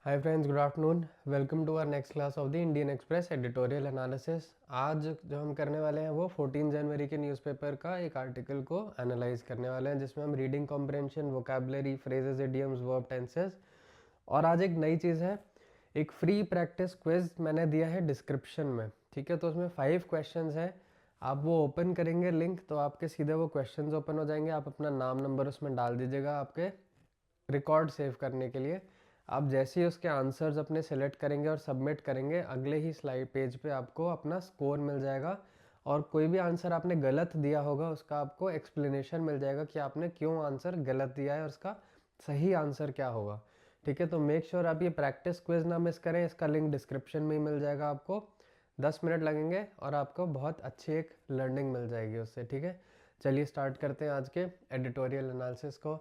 Hi friends, good afternoon. Welcome to our next class of the Indian Express editorial analysis. आज जो हम करने वाले हैं वो 14 जनवरी के न्यूज़पेपर का एक आर्टिकल को एनालाइज करने वाले हैं, जिसमें हम reading comprehension, vocabulary, phrases, idioms, verb, tenses. और आज एक नई चीज़ है, एक फ्री प्रैक्टिस क्विज मैंने दिया है डिस्क्रिप्शन में। ठीक है, तो उसमें 5 क्वेश्चंस हैं। आप वो ओपन करेंगे लिंक तो आपके सीधे वो क्वेश्चंस ओपन हो जाएंगे। आप अपना नाम नंबर उसमें डाल दीजिएगा आपके रिकॉर्ड सेव करने के लिए। आप जैसे ही उसके आंसर्स अपने सेलेक्ट करेंगे और सबमिट करेंगे, अगले ही स्लाइड पेज पे आपको अपना स्कोर मिल जाएगा। और कोई भी आंसर आपने गलत दिया होगा उसका आपको एक्सप्लेनेशन मिल जाएगा कि आपने क्यों आंसर गलत दिया है और उसका सही आंसर क्या होगा। ठीक है, तो मेक श्योर आप ये प्रैक्टिस क्विज ना मिस करें। इसका लिंक डिस्क्रिप्शन में ही मिल जाएगा। आपको 10 मिनट लगेंगे और आपको बहुत अच्छी एक लर्निंग मिल जाएगी उससे। ठीक है, चलिए स्टार्ट करते हैं आज के एडिटोरियल एनालिसिस को।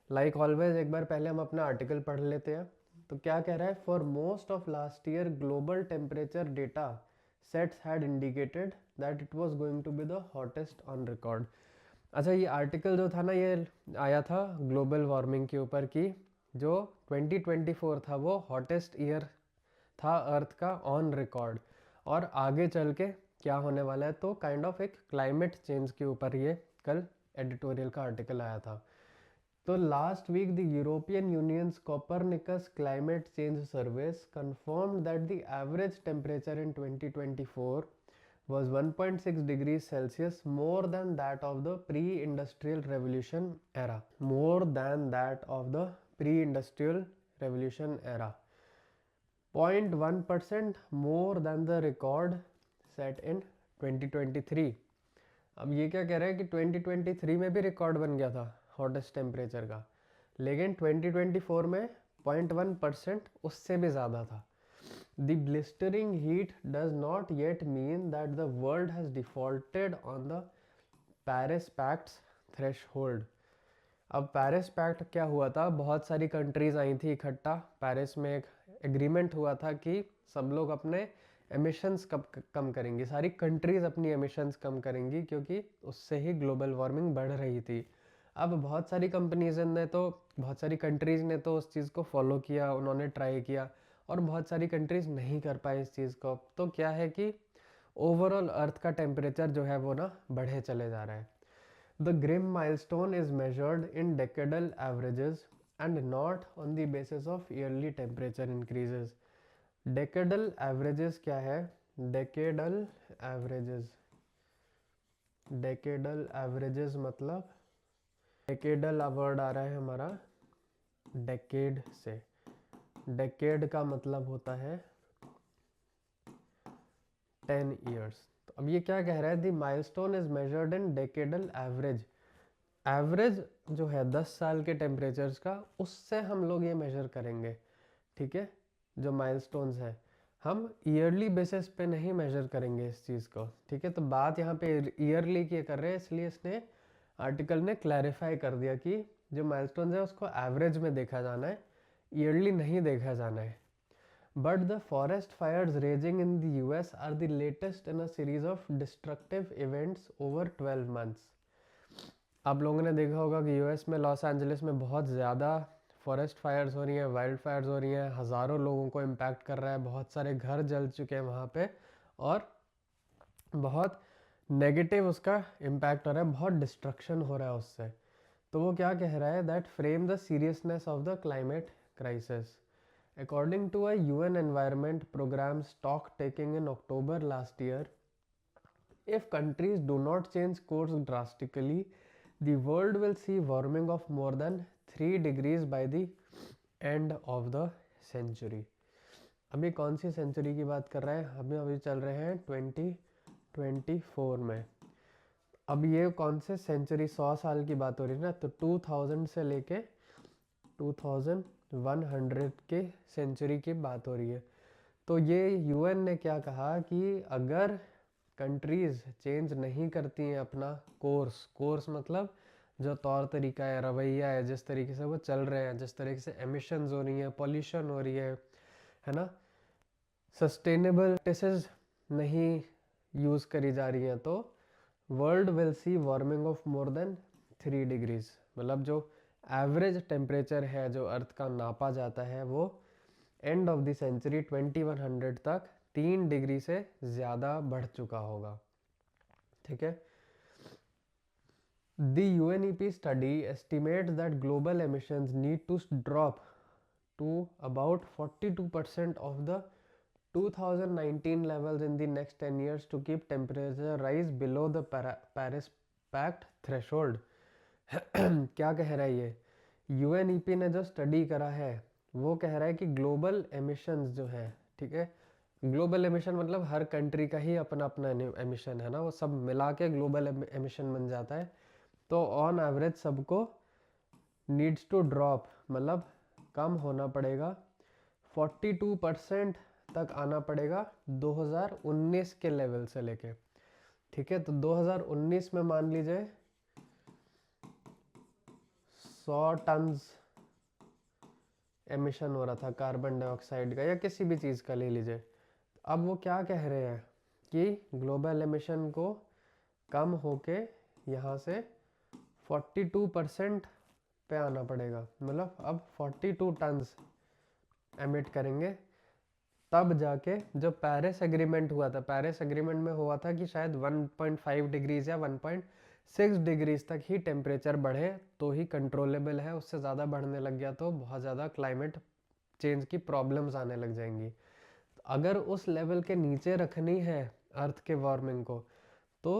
लाइक ऑलवेज एक बार पहले हम अपना आर्टिकल पढ़ लेते हैं। तो क्या कह रहा है? For most of last year global temperature data sets had indicated that it was going to be the hottest on record. अच्छा, ये आर्टिकल जो था ना, ये आया था ग्लोबल वार्मिंग के ऊपर की जो 2024 था वो हॉटेस्ट ईयर था अर्थ का ऑन रिकॉर्ड। और आगे चल के क्या होने वाला है, तो काइंड ऑफ एक क्लाइमेट चेंज के ऊपर ये कल एडिटोरियल का आर्टिकल आया था। तो last week the European Union's Copernicus climate change service confirmed that the average temperature in 2024 was 1.6 degrees Celsius more than that of the pre-industrial revolution era. More than that of the pre-industrial revolution era. 0.1% more than the record set in 2023. अब ये क्या कह रहा है कि 2023 में भी record बन गया था हॉटेस्ट टेम्परेचर का, लेकिन 2024 में 0.1% उससे भी ज़्यादा था। The blistering heat does not yet mean that the world has defaulted on the Paris pacts threshold. अब पेरिस पैक्ट क्या हुआ था, बहुत सारी कंट्रीज आई थी इकट्ठा। पेरिस में एक एग्रीमेंट हुआ था कि सब लोग अपने एमिशंस कम करेंगी, सारी कंट्रीज अपनी एमिशंस कम करेंगी, क्योंकि उससे ही ग्लोबल वार्मिंग बढ़ रही थी। अब बहुत सारी कंपनीज ने तो, बहुत सारी कंट्रीज ने तो उस चीज़ को फॉलो किया, उन्होंने ट्राई किया, और बहुत सारी कंट्रीज नहीं कर पाए इस चीज़ को। तो क्या है कि ओवरऑल अर्थ का टेम्परेचर जो है वो ना बढ़े चले जा रहा है। The grim milestone is measured in decadal averages and not on the basis of yearly temperature increases. Decadal averages क्या है? Decadal averages, decadal averages मतलब decadal वर्ड आ रहा है हमारा decade से। decade का मतलब होता है 10 years। तो अब ये क्या कह रहा है? The milestone is measured in decadal average. Average जो है 10 साल के टेम्परेचर्स का, उससे हम लोग ये मेजर करेंगे। ठीक है, जो माइलस्टोन्स है हम ईयरली बेसिस पे नहीं मेजर करेंगे इस चीज़ को। ठीक है, तो बात यहाँ पे ईयरली की कर रहे हैं, इसलिए इसने आर्टिकल ने क्लैरिफाई कर दिया कि जो माइलस्टोन्स है उसको एवरेज में देखा जाना है, ईयरली नहीं देखा जाना है। But the forest fires raging in the US are the latest in a series of destructive events over 12 months. आप लोगों ने देखा होगा कि यूएस में लॉस एंजलिस में बहुत ज़्यादा फॉरेस्ट फायर्स हो रही हैं, वाइल्ड फायर्स हो रही हैं, हज़ारों लोगों को इम्पैक्ट कर रहा है, बहुत सारे घर जल चुके हैं वहाँ पे, और बहुत नेगेटिव उसका इम्पैक्ट हो रहा है, बहुत डिस्ट्रक्शन हो रहा है उससे। तो वो क्या कह रहा है? That frame the seriousness of the climate crisis. According to a UN Environment Program stock taking in October last year, if countries do not change course drastically, the world will see warming of more than 3 degrees by the end of the century. अभी कौन सी century की बात कर रहा है? हमें अभी चल रहे हैं 2024 में। अब ये कौन से सेंचुरी, 100 साल की बात हो रही है ना, तो 2000 से लेके 2100 के सेंचुरी की बात हो रही है। तो ये यूएन ने क्या कहा कि अगर कंट्रीज़ चेंज नहीं करती हैं अपना कोर्स मतलब जो तौर तरीका है, रवैया है, जिस तरीके से वो चल रहे हैं, जिस तरीके से एमिशंस हो रही हैं, पॉल्यूशन हो रही है ना, सस्टेनेबल प्रैक्टिसेस नहीं यूज़ करी जा रही हैं, तो world will see warming of more than 3 degrees. मतलब जो एवरेज टेम्परेचर है जो अर्थ का नापा जाता है वो एंड ऑफ द सेंचुरी 2100 तक 3 डिग्री से ज़्यादा बढ़ चुका होगा। ठीक है। The UNEP study estimates that global emissions need to drop to about 42% of the 2019 levels in the next 10 years to keep temperature rise below the Paris Pact threshold। क्या कह रहा है ये? UNEP ने जो स्टडी करा है वो कह रहा है कि ग्लोबल एमिशंस जो है, ठीक है, ग्लोबल एमिशन मतलब हर कंट्री का ही अपना अपना एमिशन है ना, वो सब मिला के ग्लोबल एमिशन बन जाता है। तो ऑन एवरेज सबको नीड्स टू ड्रॉप मतलब कम होना पड़ेगा, 42% तक आना पड़ेगा 2019 के लेवल से लेके। ठीक है, तो 2019 में मान लीजिए 100 टन एमिशन हो रहा था कार्बन डाइऑक्साइड का या किसी भी चीज़ का ले लीजिए। अब वो क्या कह रहे हैं कि ग्लोबल एमिशन को कम होके यहाँ से 42% पे आना पड़ेगा, मतलब अब 42 टन्स एमिट करेंगे तब जाके जो पेरिस एग्रीमेंट हुआ था, पेरिस एग्रीमेंट में हुआ था कि शायद 1.5 डिग्रीज या 1.6 डिग्रीज तक ही टेम्परेचर बढ़े तो ही कंट्रोलेबल है, उससे ज़्यादा बढ़ने लग गया तो बहुत ज़्यादा क्लाइमेट चेंज की प्रॉब्लम्स आने लग जाएंगी। अगर उस लेवल के नीचे रखनी है अर्थ के वार्मिंग को तो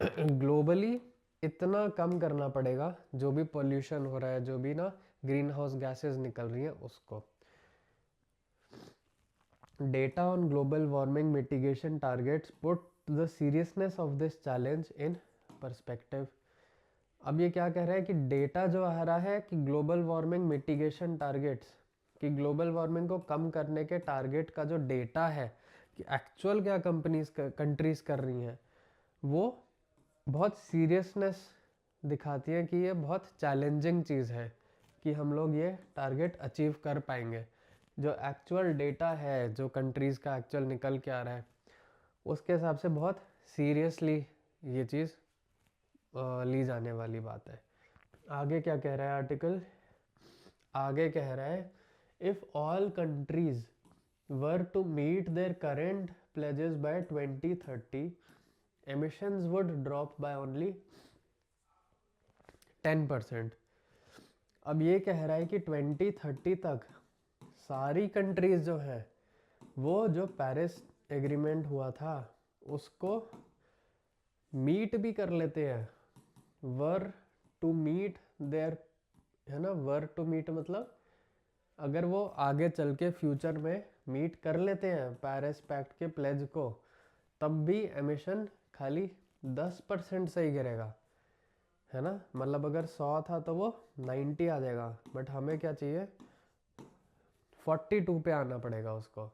ग्लोबली इतना कम करना पड़ेगा, जो भी पोल्यूशन हो रहा है, जो भी ना ग्रीन हाउस गैसेज निकल रही है उसको। Data on global warming mitigation targets put the seriousness of this challenge in perspective। अब ये क्या कह रहा है कि डेटा जो आ रहा है कि ग्लोबल वार्मिंग मिटिगेशन टारगेट्स, कि ग्लोबल वार्मिंग को कम करने के टारगेट का जो डेटा है कि एक्चुअल क्या कंट्रीज कर रही हैं, वो बहुत सीरियसनेस दिखाती है कि ये बहुत चैलेंजिंग चीज़ है कि हम लोग ये टारगेट अचीव कर पाएंगे। जो एक्चुअल डेटा है, जो कंट्रीज़ का एक्चुअल निकल के आ रहा है, उसके हिसाब से बहुत सीरियसली ये चीज़ ली जाने वाली बात है। आगे क्या कह रहा है आर्टिकल? आगे कह रहा है if all countries were to meet their current pledges by 2030 emissions would drop by only 10%। अब ये कह रहा है कि 2030 तक सारी कंट्रीज जो है वो जो पेरिस एग्रीमेंट हुआ था उसको मीट भी कर लेते हैं, वर टू मीट देयर, है ना, वर टू मीट मतलब अगर वो आगे चल के फ्यूचर में मीट कर लेते हैं पेरिस पैक्ट के प्लेज को, तब भी एमिशन खाली 10% से ही गिरेगा, है ना, मतलब अगर 100 था तो वो 90 आ जाएगा, बट हमें क्या चाहिए 42 पे आना पड़ेगा उसको।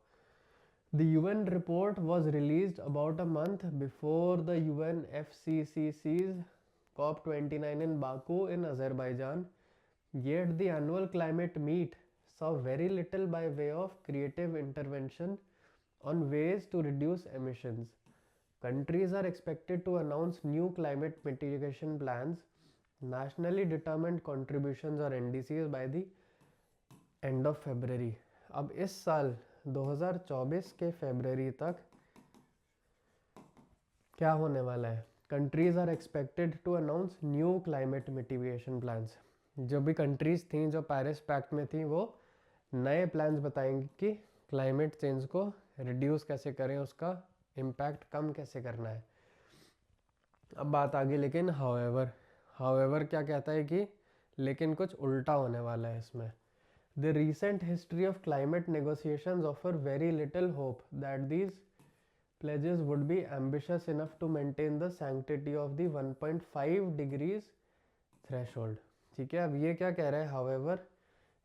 The UN report was released about a month before the UNFCCC's COP29 in Baku in Azerbaijan, yet the annual climate meet saw very little by way of creative intervention on ways to reduce emissions. Countries are expected to announce new climate mitigation plans, nationally determined contributions or NDCs by the end of February. अब इस साल 2024 के February तक क्या होने वाला है? Countries are expected to announce new climate mitigation plans. जो भी कंट्रीज थी जो पेरिस पैक्ट में थी वो नए प्लान्स बताएंगे कि क्लाइमेट चेंज को रिड्यूस कैसे करें, उसका इम्पैक्ट कम कैसे करना है। अब बात आगे, लेकिन हाउएवर क्या कहता है कि लेकिन कुछ उल्टा होने वाला है इसमें। The recent history of climate negotiations offer very little hope that these pledges would be ambitious enough to maintain the sanctity of the 1.5 degrees threshold। ठीक है, अब ये क्या कह रहा है? However,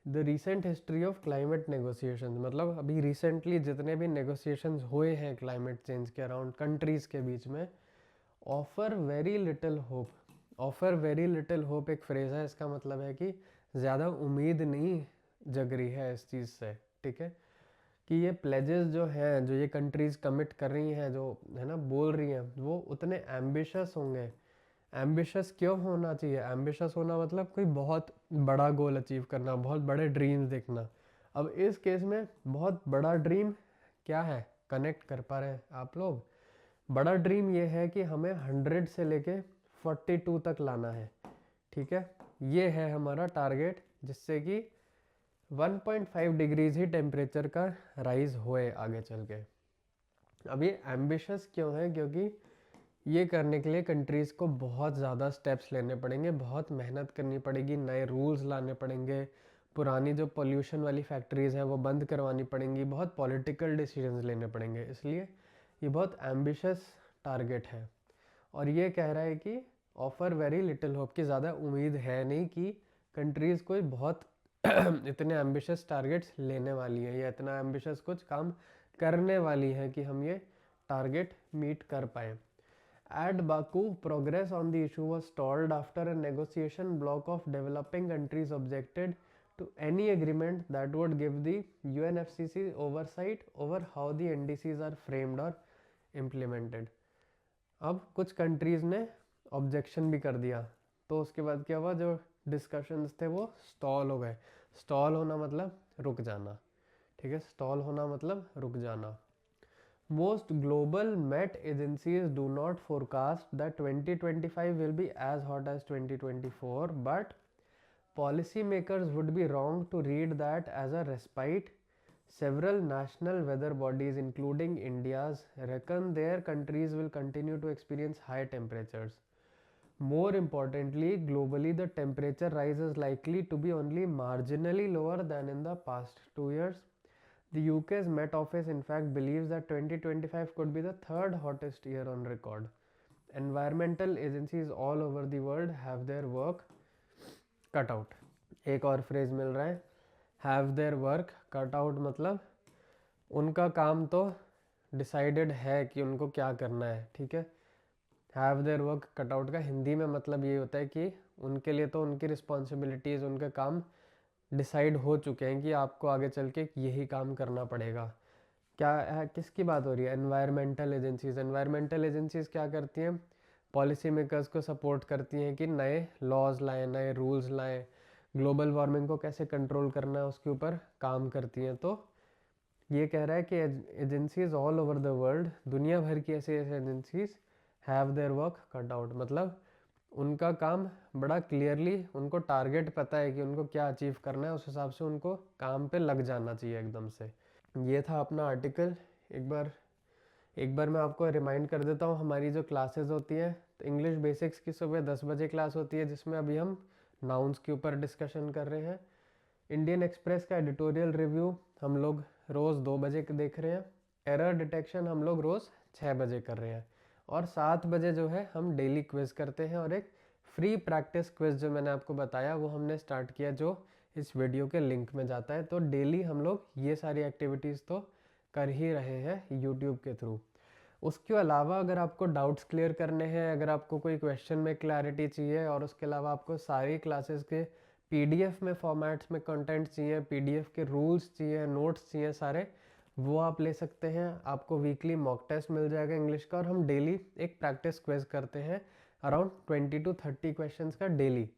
the recent history of climate negotiations मतलब अभी recently जितने भी negotiations हुए हैं climate change के around countries के बीच में, offer very little hope। offer very little hope एक phrase है, इसका मतलब है कि ज़्यादा उम्मीद नहीं जग रही है इस चीज़ से। ठीक है, कि ये प्लेजेस जो हैं, जो ये कंट्रीज कमिट कर रही हैं, जो है ना बोल रही हैं, वो उतने एम्बिशियस होंगे एम्बिशियस क्यों होना चाहिए? एम्बिशियस होना मतलब कोई बहुत बड़ा गोल अचीव करना, बहुत बड़े ड्रीम्स देखना। अब इस केस में बहुत बड़ा ड्रीम क्या है, कनेक्ट कर पा रहे हैं आप लोग? बड़ा ड्रीम ये है कि हमें 100 से लेके 42 तक लाना है, ठीक है? ये है हमारा टारगेट, जिससे कि 1.5 डिग्रीज ही टेम्परेचर का राइज होए आगे चल के। अब ये एम्बिशियस क्यों है? क्योंकि ये करने के लिए कंट्रीज़ को बहुत ज़्यादा स्टेप्स लेने पड़ेंगे, बहुत मेहनत करनी पड़ेगी, नए रूल्स लाने पड़ेंगे, पुरानी जो पोल्यूशन वाली फैक्ट्रीज़ हैं वो बंद करवानी पड़ेंगी, बहुत पॉलिटिकल डिसीजंस लेने पड़ेंगे। इसलिए ये बहुत एम्बिशियस टारगेट है। और ये कह रहा है कि ऑफर वेरी लिटिल होप, कि ज़्यादा उम्मीद है नहीं कि कंट्रीज़ कोई बहुत इतने एम्बिशियस टारगेट्स लेने वाली हैं या इतना एम्बिशियस कुछ काम करने वाली हैं कि हम ये टारगेट मीट कर पाएँ। At Baku, progress on the issue was stalled after a negotiation bloc of developing countries objected to any agreement that would give the UNFCCC oversight over how the NDCs are framed or implemented. अब कुछ countries ने objection भी कर दिया, तो उसके बाद क्या हुआ, जो डिस्कशंस थे वो स्टॉल हो गए। स्टॉल होना मतलब रुक जाना, ठीक है? स्टॉल होना मतलब रुक जाना। Most global Met agencies do not forecast that 2025 will be as hot as 2024, but policymakers would be wrong to read that as a respite. Several national weather bodies, including India's, reckon their countries will continue to experience high temperatures. More importantly, globally, the temperature rise is likely to be only marginally lower than in the past 2 years. The UK's Met Office, in fact, believes that 2025 could be the third hottest year on record. Environmental agencies all over the world have their work cut out. एक और phrase मिल रहा है, have their work cut out, मतलब उनका काम तो decided है कि उनको क्या करना है, ठीक है? Have their work cut out का हिंदी में मतलब ये होता है कि उनके लिए तो उनकी रिस्पॉन्सिबिलिटीज़, उनके काम डिसाइड हो चुके हैं कि आपको आगे चल के यही काम करना पड़ेगा। क्या है, किसकी बात हो रही है? Environmental agencies. एनवायरमेंटल एजेंसीज क्या करती हैं? पॉलिसी मेकर्स को सपोर्ट करती हैं कि नए लॉज लाएं, नए रूल्स लाएं, ग्लोबल वार्मिंग को कैसे कंट्रोल करना है उसके ऊपर काम करती हैं। तो ये कह रहा है कि agencies all over the world, दुनिया भर की ऐसी agencies have their work cut out, मतलब उनका काम बड़ा क्लियरली, उनको टारगेट पता है कि उनको क्या अचीव करना है, उस हिसाब से उनको काम पे लग जाना चाहिए एकदम से। ये था अपना आर्टिकल। एक बार मैं आपको रिमाइंड कर देता हूँ, हमारी जो क्लासेस होती हैं, तो इंग्लिश बेसिक्स की सुबह 10 बजे क्लास होती है, जिसमें अभी हम नाउन्स के ऊपर डिस्कशन कर रहे हैं। इंडियन एक्सप्रेस का एडिटोरियल रिव्यू हम लोग रोज़ 2 बजे देख रहे हैं। एरर डिटेक्शन हम लोग रोज़ 6 बजे कर रहे हैं। और 7 बजे जो है हम डेली क्विज़ करते हैं, और एक फ्री प्रैक्टिस क्विज़ जो मैंने आपको बताया वो हमने स्टार्ट किया, जो इस वीडियो के लिंक में जाता है। तो डेली हम लोग ये सारी एक्टिविटीज़ तो कर ही रहे हैं यूट्यूब के थ्रू। उसके अलावा अगर आपको डाउट्स क्लियर करने हैं, अगर आपको कोई क्वेश्चन में क्लैरिटी चाहिए, और उसके अलावा आपको सारी क्लासेस के पीडीएफ में फॉर्मेट्स में कंटेंट चाहिए, पीडीएफ के रूल्स चाहिए, नोट्स चाहिए सारे, वो आप ले सकते हैं। आपको वीकली मॉक टेस्ट मिल जाएगा इंग्लिश का, और हम डेली एक प्रैक्टिस क्विज करते हैं अराउंड 20 to 30 क्वेश्चंस का डेली।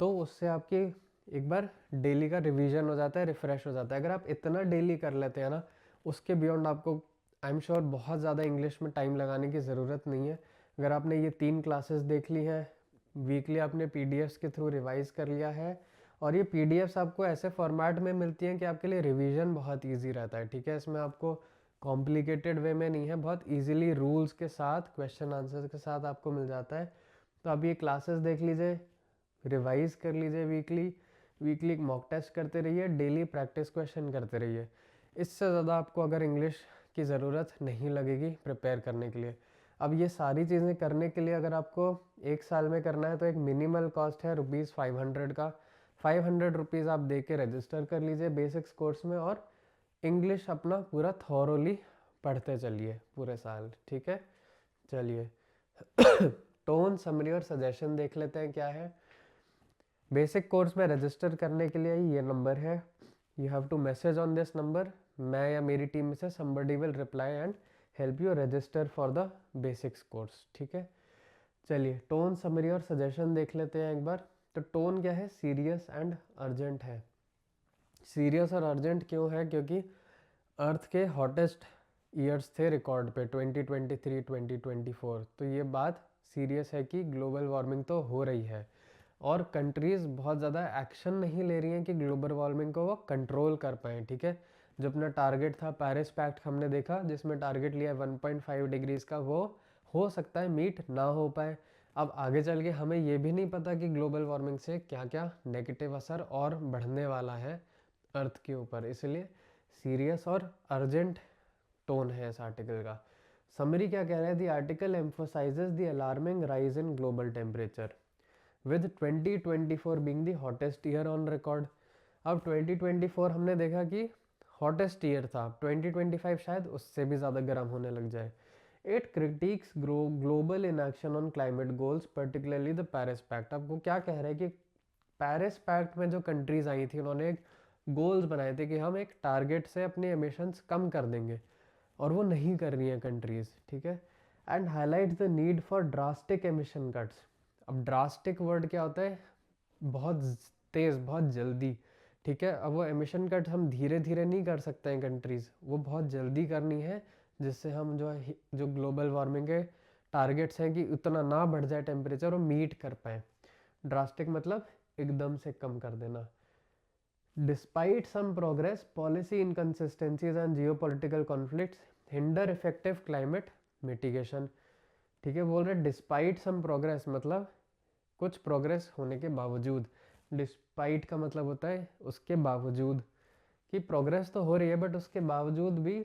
तो उससे आपकी एक बार डेली का रिवीजन हो जाता है, रिफ्रेश हो जाता है। अगर आप इतना डेली कर लेते हैं ना, उसके बियॉन्ड आपको आई एम श्योर बहुत ज़्यादा इंग्लिश में टाइम लगाने की ज़रूरत नहीं है। अगर आपने ये 3 क्लासेस देख ली हैं, वीकली आपने पीडीएफ्स के थ्रू रिवाइज कर लिया है, और ये पीडीएफ्स आपको ऐसे फॉर्मेट में मिलती हैं कि आपके लिए रिवीजन बहुत इजी रहता है, ठीक है? इसमें आपको कॉम्प्लिकेटेड वे में नहीं है, बहुत इजीली रूल्स के साथ, क्वेश्चन आंसर के साथ आपको मिल जाता है। तो आप ये क्लासेस देख लीजिए, रिवाइज कर लीजिए, वीकली मॉक टेस्ट करते रहिए, डेली प्रैक्टिस क्वेश्चन करते रहिए। इससे ज़्यादा आपको अगर इंग्लिश की ज़रूरत नहीं लगेगी प्रिपेयर करने के लिए। अब ये सारी चीज़ें करने के लिए अगर आपको 1 साल में करना है, तो एक मिनिमल कॉस्ट है ₹500 का। 500 रुपीज़ आप दे के रजिस्टर कर लीजिए बेसिक्स कोर्स में, और इंग्लिश अपना पूरा थॉरोली पढ़ते चलिए पूरे साल, ठीक है? चलिए टोन, समरी और सजेशन देख लेते हैं क्या है। बेसिक कोर्स में रजिस्टर करने के लिए ये नंबर है, you have to message on this number. मैं या मेरी टीम में से somebody will reply and help you register for the basics course, ठीक है? चलिए टोन समरी और सजेशन देख लेते हैं एक बार। तो टोन क्या है, सीरियस एंड अर्जेंट है। सीरियस और अर्जेंट क्यों है, क्योंकि अर्थ के हॉटेस्ट ईयर्स थे रिकॉर्ड पे 2023 2024। तो ये बात सीरियस है कि ग्लोबल वार्मिंग तो हो रही है और कंट्रीज़ बहुत ज़्यादा एक्शन नहीं ले रही हैं कि ग्लोबल वार्मिंग को वो कंट्रोल कर पाएँ। ठीक है, जो अपना टारगेट था पेरिस पैक्ट हमने देखा जिसमें टारगेट लिया 1.5 डिग्रीज़ का, वो हो सकता है मीट ना हो पाए। अब आगे चल के हमें ये भी नहीं पता कि ग्लोबल वार्मिंग से क्या क्या नेगेटिव असर और बढ़ने वाला है अर्थ के ऊपर, इसलिए सीरियस और अर्जेंट टोन है इस आर्टिकल का। समरी क्या कह रहा है, the article emphasises the alarming rise in global temperature with 2024 being the hottest year on record. अब 2024 हमने देखा कि हॉटेस्ट ईयर था, 2025 शायद उससे भी ज़्यादा गर्म होने लग जाए। It critics global inaction on climate goals particularly the Paris pact. अब वो क्या कह रहे हैं कि पेरिस पैक्ट में जो कंट्रीज आई थी उन्होंने एक गोल्स बनाए थे कि हम एक टारगेट से अपने एमिशंस कम कर देंगे, और वो नहीं कर रही हैं कंट्रीज। ठीक है, and highlight the need for drastic emission cuts. अब ड्रास्टिक वर्ड क्या होता है, बहुत तेज़, बहुत जल्दी। ठीक है, अब वो एमिशन कट हम धीरे धीरे नहीं कर सकते हैं कंट्रीज़, वो बहुत जल्दी करनी है जिससे हम जो ग्लोबल वार्मिंग के टारगेट्स हैं कि उतना ना बढ़ जाए टेम्परेचर, वो मीट कर पाए। ड्रास्टिक मतलब एकदम से कम कर देना। Despite some progress policy inconsistencies and geopolitical conflicts hinder effective climate mitigation. ठीक है, बोल रहे डिस्पाइट सम प्रोग्रेस मतलब कुछ प्रोग्रेस होने के बावजूद। डिस्पाइट का मतलब होता है उसके बावजूद, कि प्रोग्रेस तो हो रही है बट उसके बावजूद भी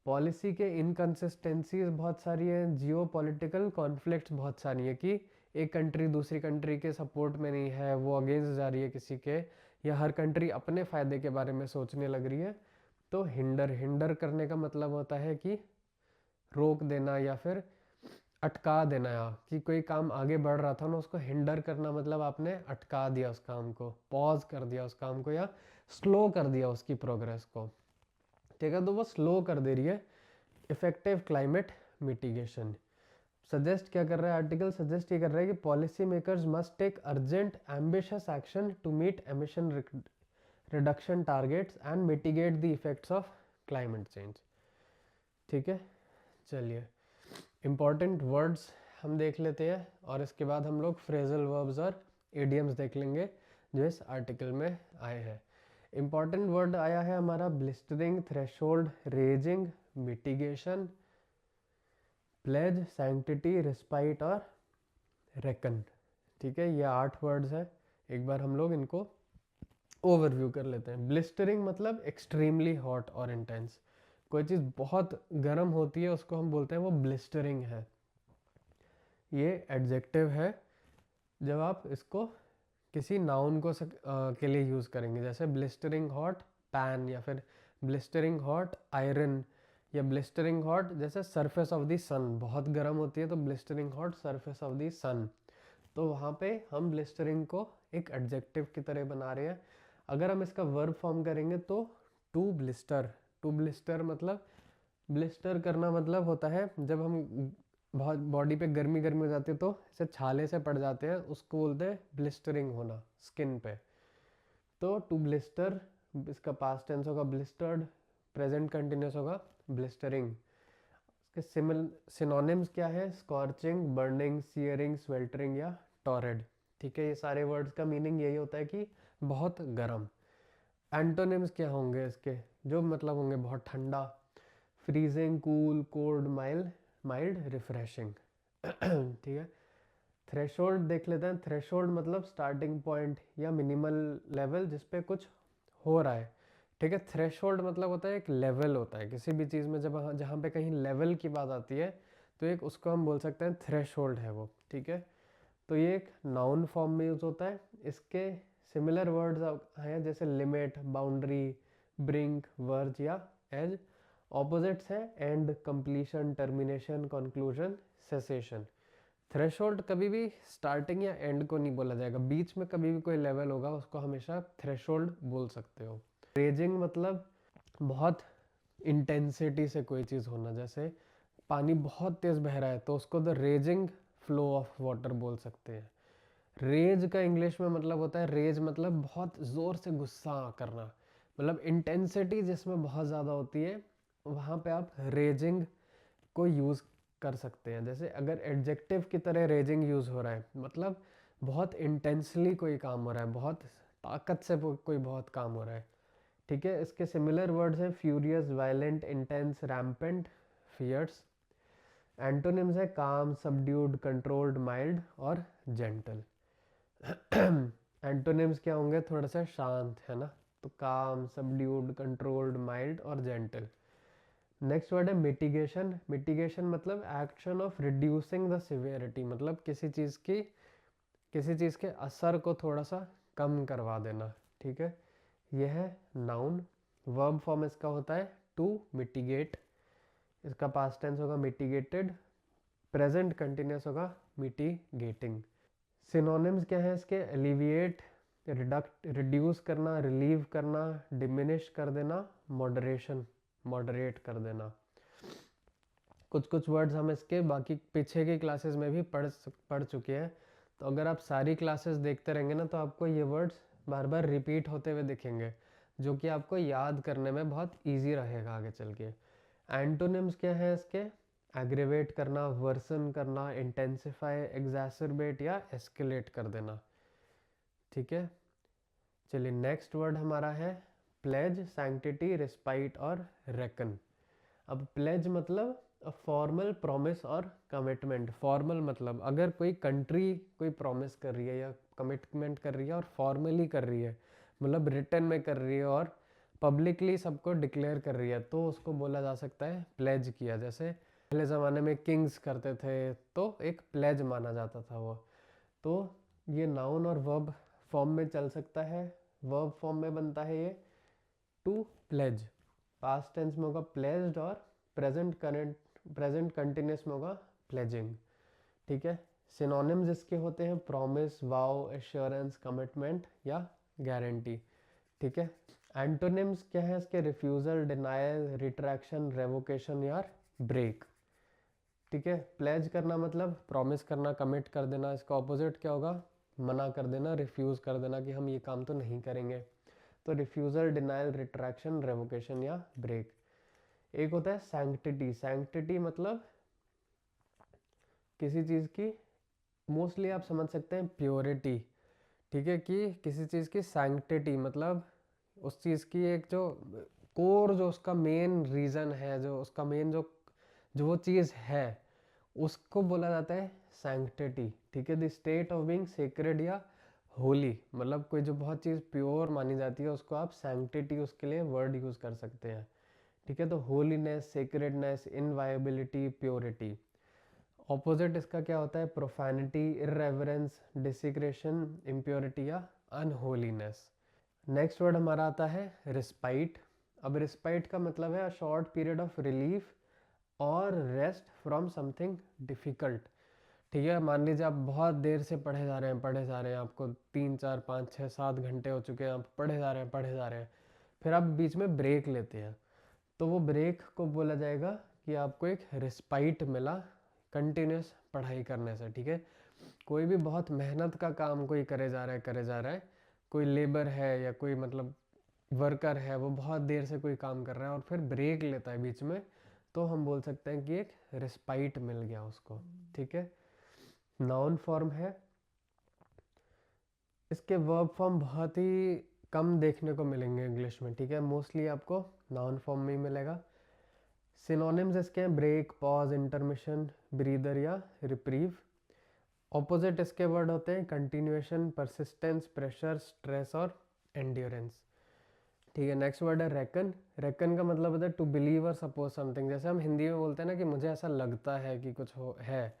पॉलिसी के इनकन्सिस्टेंसीज बहुत सारी हैं, जियो पॉलिटिकल कॉन्फ्लिक्ट्स बहुत सारी हैं कि एक कंट्री दूसरी कंट्री के सपोर्ट में नहीं है, वो अगेंस्ट जा रही है किसी के, या हर कंट्री अपने फ़ायदे के बारे में सोचने लग रही है। तो हिंडर करने का मतलब होता है कि रोक देना या फिर अटका देना, कि कोई काम आगे बढ़ रहा था ना उसको हिंडर करना मतलब आपने अटका दिया उस काम को, पॉज कर दिया उस काम को, या स्लो कर दिया उसकी प्रोग्रेस को। ठीक है, तो वो स्लो कर दे रही है। इफेक्टिव क्लाइमेट मिटिगेशन सजेस्ट क्या कर रहा है आर्टिकल, सजेस्ट ये कर रहा है कि policy makers must take urgent ambitious action to meet emission reduction targets and mitigate the effects of climate change. ठीक है, चलिए इम्पॉर्टेंट वर्ड्स हम देख लेते हैं और इसके बाद हम लोग फ्रेजल वर्ब्स और इडियम्स देख लेंगे जो इस आर्टिकल में आए हैं। इम्पॉर्टेंट वर्ड आया है हमारा blistering, threshold, raging, mitigation, pledge, sanctity, respite और रेकन। ठीक है, ये 8 वर्ड्स हैं। एक बार हम लोग इनको ओवरव्यू कर लेते हैं। ब्लिस्टरिंग मतलब एक्सट्रीमली हॉट और इंटेंस, कोई चीज़ बहुत गर्म होती है उसको हम बोलते हैं वो ब्लिस्टरिंग है। ये एडजेक्टिव है जब आप इसको किसी नाउन को के लिए यूज़ करेंगे, जैसे ब्लिस्टरिंग हॉट पैन, या फिर ब्लिस्टरिंग हॉट आयरन, या ब्लिस्टरिंग हॉट जैसे सरफेस ऑफ द सन, बहुत गर्म होती है तो blistering hot surface of the sun. तो वहाँ पे हम ब्लिस्टरिंग को एक एडजेक्टिव की तरह बना रहे हैं। अगर हम इसका वर्ब फॉर्म करेंगे तो टू ब्लिस्टर। टू ब्लिस्टर मतलब ब्लिस्टर करना मतलब होता है जब हम बहुत बॉडी पे गर्मी गर्मी हो जाती है तो ऐसे छाले से पड़ जाते हैं, उसको बोलते हैं ब्लिस्टरिंग होना स्किन पे। तो टू ब्लिस्टर इसका पास्ट टेंस होगा ब्लिस्टर्ड, प्रेजेंट कंटिन्यूस होगा ब्लिस्टरिंग। इसके सिनोनिम्स क्या है, स्कॉर्चिंग, बर्निंग, सियरिंग, स्वेल्टरिंग या टॉरेड। ठीक है, ये सारे वर्ड्स का मीनिंग यही होता है कि बहुत गर्म। एंटोनिम्स क्या होंगे इसके, जो मतलब होंगे बहुत ठंडा, freezing, cool, cold, mild, refreshing. ठीक है, थ्रेशोल्ड देख लेते हैं। थ्रेशोल्ड मतलब स्टार्टिंग पॉइंट या मिनिमल लेवल जिस पे कुछ हो रहा है। ठीक है, थ्रेशोल्ड मतलब होता है एक लेवल होता है किसी भी चीज़ में, जब जहाँ पे कहीं लेवल की बात आती है तो एक उसको हम बोल सकते हैं थ्रेशोल्ड है वो। ठीक है, तो ये एक नाउन फॉर्म में यूज होता है। इसके सिमिलर वर्ड्स हैं जैसे लिमिट, बाउंड्री, ब्रिंक, वर्ज या एज। ऑपोजिट्स हैं and, completion, termination, conclusion, cessation. Threshold कभी भी स्टार्टिंग या एंड को नहीं बोला जाएगा, बीच में कभी भी कोई लेवल होगा उसको हमेशा थ्रेशोल्ड बोल सकते हो। रेजिंग मतलब बहुत इंटेंसिटी से कोई चीज़ होना, जैसे पानी बहुत तेज़ बह रहा है तो उसको the raising flow of water बोल सकते हैं। रेज का इंग्लिश में मतलब होता है, रेज मतलब बहुत ज़ोर से गुस्सा करना, मतलब इंटेंसिटी जिसमें बहुत ज़्यादा होती है, वहाँ पे आप रेजिंग को यूज़ कर सकते हैं। जैसे अगर एडजेक्टिव की तरह रेजिंग यूज़ हो रहा है, मतलब बहुत इंटेंसली कोई काम हो रहा है, बहुत ताकत से कोई बहुत काम हो रहा है, ठीक है। इसके सिमिलर वर्ड्स हैं furious, violent, intense, rampant, fierce. Antonyms है काम, सबड्यूड, कंट्रोल्ड, माइल्ड और जेंटल। एंटोनिम्स क्या होंगे, थोड़ा सा शांत, है ना, तो काम, सबड्यूड, कंट्रोल्ड, माइल्ड और जेंटल। नेक्स्ट वर्ड है मिटिगेशन। मिटिगेशन मतलब action of reducing the severity, मतलब किसी चीज़ के असर को थोड़ा सा कम करवा देना, ठीक है। यह है नाउन। वर्ब फॉर्म इसका होता है टू मिटिगेट, इसका पास्ट टेंस होगा मिटिगेटेड, प्रेजेंट कंटिन्यूस होगा मिटिगेटिंग। सिनोनिम्स क्या है इसके, एलिविएट, रिडक्ट, रिड्यूस करना, रिलीव करना, डिमिनिश कर देना, मॉडरेशन, मॉडरेट कर देना। कुछ कुछ वर्ड्स हम इसके बाकी पीछे की क्लासेस में भी पढ़ चुके हैं, तो अगर आप सारी क्लासेस देखते रहेंगे ना, तो आपको ये वर्ड्स बार बार रिपीट होते हुए दिखेंगे, जो कि आपको याद करने में बहुत ईजी रहेगा आगे चल के। एंटोनिम्स क्या है इसके, एग्रेवेट करना, वर्सन करना, इंटेंसिफाई, एग्जैसरबेट या एस्केलेट कर देना, ठीक है। चलिए नेक्स्ट वर्ड हमारा है प्लेज, सैंक्टिटी, रिस्पाइट और रेकन। अब प्लेज मतलब फॉर्मल प्रॉमिस और कमिटमेंट। फॉर्मल मतलब अगर कोई कंट्री कोई प्रॉमिस कर रही है या कमिटमेंट कर रही है और फॉर्मली कर रही है, मतलब रिटन में कर रही है और पब्लिकली सबको डिक्लेयर कर रही है, तो उसको बोला जा सकता है प्लेज किया। जैसे पहले ज़माने में किंग्स करते थे, तो एक प्लेज माना जाता था वो। तो ये नाउन और वर्ब फॉर्म में चल सकता है। वर्ब फॉर्म में बनता है ये टू प्लेज, पास्ट टेंस में होगा प्लेज्ड और प्रेजेंट कंटिन्यूस में होगा प्लेजिंग, ठीक है। सिनोनिम्स इसके होते हैं प्रॉमिस, वाव, एश्योरेंस, कमिटमेंट या गारंटी, ठीक है। एंटोनिम्स क्या है इसके, रिफ्यूजल, डिनायल, रिट्रैक्शन, रेवोकेशन या ब्रेक, ठीक है। प्लेज करना मतलब प्रॉमिस करना, कमिट कर देना, इसका ऑपोजिट क्या होगा, मना कर देना, रिफ्यूज कर देना कि हम ये काम तो नहीं करेंगे, तो रिफ्यूजल, डिनायल, रिट्रैक्शन, रेवोकेशन या ब्रेक। एक होता है सैंक्टिटी। सैंक्टिटी मतलब किसी चीज़ की, मोस्टली आप समझ सकते हैं प्योरिटी, ठीक है, कि किसी चीज़ की सैंक्टिटी मतलब उस चीज़ की एक जो कोर, जो उसका मेन रीज़न है, जो उसका मेन जो जो वो चीज़ है, उसको बोला जाता है सैंक्टिटी, ठीक है। The state of being sacred या होली, मतलब कोई जो बहुत चीज़ प्योर मानी जाती है, उसको आप सैंक्टिटी उसके लिए वर्ड यूज़ कर सकते हैं, ठीक है। तो होलीनेस, सेक्रेडनेस, इनवायबिलिटी, प्योरिटी। ऑपोजिट इसका क्या होता है, प्रोफैनिटी, इररेवरेंस, डिसिक्रेशन, इम्प्योरिटी या अनहोलीनेस। नेक्स्ट वर्ड हमारा आता है रिस्पाइट। अब रिस्पाइट का मतलब है a short period of relief और रेस्ट फ्रॉम समथिंग डिफ़िकल्ट, ठीक है। मान लीजिए आप बहुत देर से पढ़े जा रहे हैं, आपको 3 4 5 6 7 घंटे हो चुके हैं, आप पढ़े जा रहे हैं, फिर आप बीच में ब्रेक लेते हैं, तो वो ब्रेक को बोला जाएगा कि आपको एक रिस्पाइट मिला कंटिन्यूस पढ़ाई करने से, ठीक है। कोई भी बहुत मेहनत का काम कोई करे जा रहा है, कोई लेबर है या कोई मतलब वर्कर है, वो बहुत देर से कोई काम कर रहा है और फिर ब्रेक लेता है बीच में, तो हम बोल सकते हैं कि एक रिस्पाइट मिल गया उसको, ठीक है। नाउन फॉर्म है। इसके वर्ब फॉर्म बहुत ही कम देखने को मिलेंगे इंग्लिश में, ठीक है, मोस्टली आपको नाउन फॉर्म में ही मिलेगा। सिनोनिम्स इसके हैं ब्रेक, पॉज, इंटरमिशन, ब्रीदर या रिप्रीव। ऑपोजिट इसके वर्ड होते हैं कंटिन्यूएशन, परसिस्टेंस, प्रेशर, स्ट्रेस और एंड्योरेंस, ठीक है। नेक्स्ट वर्ड है रेकन। रेकन का मतलब होता है टू बिलीव और सपोज समथिंग। जैसे हम हिंदी में बोलते हैं ना कि मुझे ऐसा लगता है कि कुछ हो है,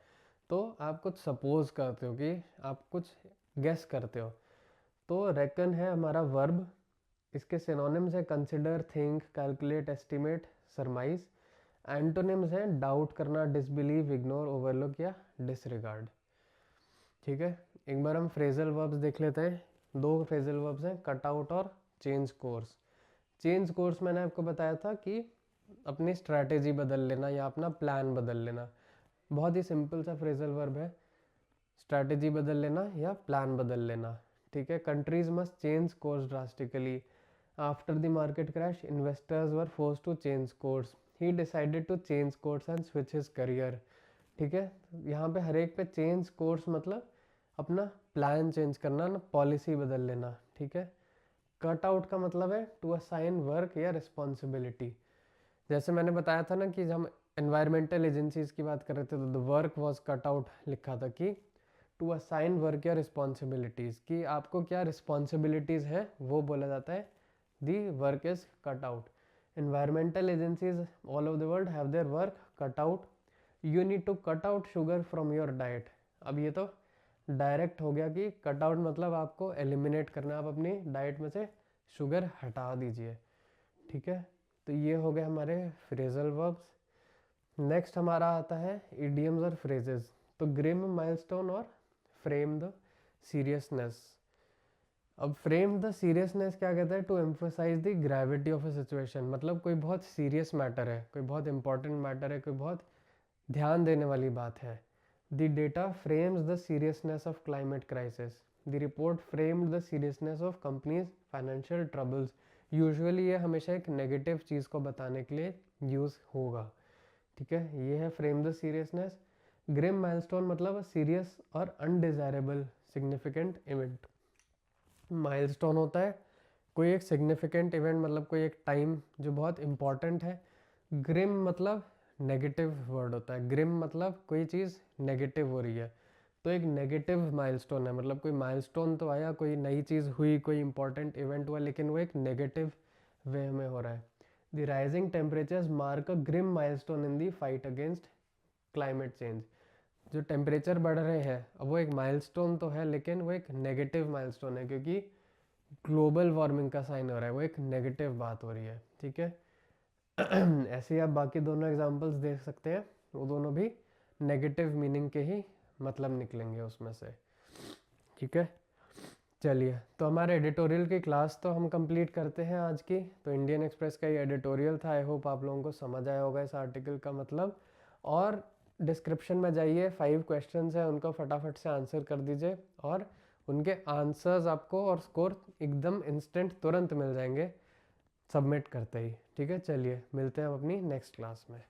तो आप कुछ सपोज करते हो, कि आप कुछ गेस करते हो, तो रेकन है हमारा वर्ब। इसके सिनोनिम्स है consider, think, calculate, estimate, सरमाइज। Antonyms हैं डाउट करना, डिसबिलीव, इग्नोर, ओवरलुक या डिसरिगार्ड, ठीक है। एक बार हम फ्रेजल वर्ब्स देख लेते हैं। दो फ्रेजल वर्ब्स हैं, कट आउट और चेंज कोर्स। चेंज कोर्स मैंने आपको बताया था कि अपनी स्ट्रैटेजी बदल लेना या अपना प्लान बदल लेना। बहुत ही सिंपल सा फ्रेजल वर्ब है। स्ट्रैटेजी बदल लेना या प्लान बदल लेना, ठीक है। Countries must change course drastically, after the market crash investors were forced to change course, he decided to change course and switch his career, ठीक है। यहाँ पे हर एक पे चेंज कोर्स मतलब अपना प्लान चेंज करना ना, पॉलिसी बदल लेना, ठीक है। कट आउट का मतलब है टू असाइन वर्क या रिस्पॉन्सिबिलिटी। जैसे मैंने बताया था ना कि जब हम एनवायरमेंटल एजेंसीज की बात कर रहे थे तो the work was cut out लिखा था कि टू असाइन वर्क या रिस्पॉन्सिबिलिटीज़, कि आपको क्या रिस्पॉन्सिबिलिटीज़ हैं वो बोला जाता है the work is cut out. Environmental agencies all over the world have their work cut out. You need to cut out sugar from your diet. अब ये तो डायरेक्ट हो गया कि कट आउट मतलब आपको एलिमिनेट करना, आप अपनी डाइट में से शुगर हटा दीजिए, ठीक है। तो ये हो गए हमारे फ्रेजल वर्ब्स। नेक्स्ट हमारा आता है इडियम्स और फ्रेजेस। तो ग्रिम माइलस्टोन और फ्रेम द सीरियसनेस। अब फ्रेम द सीरियसनेस क्या कहता है, to emphasize the gravity of a situation, मतलब कोई बहुत सीरियस मैटर है, कोई बहुत इंपॉर्टेंट मैटर है, कोई बहुत ध्यान देने वाली बात है। The data frames the seriousness of climate crisis, the report framed the seriousness of companies financial troubles. Usually ये हमेशा एक नेगेटिव चीज़ को बताने के लिए यूज़ होगा, ठीक है। ये है frame the seriousness. Grim milestone मतलब सीरियस और अनडिजायरेबल सिग्निफिकेंट इवेंट। माइलस्टोन होता है कोई एक सिग्निफिकेंट इवेंट, मतलब कोई एक टाइम जो बहुत इंपॉर्टेंट है। ग्रिम मतलब नेगेटिव वर्ड होता है, ग्रिम मतलब कोई चीज़ नेगेटिव हो रही है, तो एक नेगेटिव माइलस्टोन है, मतलब कोई माइलस्टोन तो आया, कोई नई चीज़ हुई, कोई इंपॉर्टेंट इवेंट हुआ, लेकिन वो एक नेगेटिव वे में हो रहा है। The rising temperatures mark a grim milestone in the fight against climate change. जो टेम्परेचर बढ़ रहे हैं, अब वो एक माइलस्टोन तो है, लेकिन वो एक नेगेटिव माइलस्टोन है, क्योंकि ग्लोबल वार्मिंग का साइन हो रहा है, वो एक नेगेटिव बात हो रही है, ठीक है। ऐसे ही आप बाकी दोनों एग्जांपल्स देख सकते हैं, वो दोनों भी नेगेटिव मीनिंग के ही मतलब निकलेंगे उसमें से, ठीक है। चलिए, तो हमारे एडिटोरियल की क्लास तो हम कंप्लीट करते हैं आज की। तो इंडियन एक्सप्रेस का ये एडिटोरियल था, आई होप आप लोगों को समझ आया होगा इस आर्टिकल का मतलब। और डिस्क्रिप्शन में जाइए, 5 क्वेश्चंस हैं, उनको फटाफट से आंसर कर दीजिए, और उनके आंसर्स आपको और स्कोर एकदम इंस्टेंट तुरंत मिल जाएंगे सबमिट करते ही, ठीक है। चलिए, मिलते हैं हम अपनी नेक्स्ट क्लास में।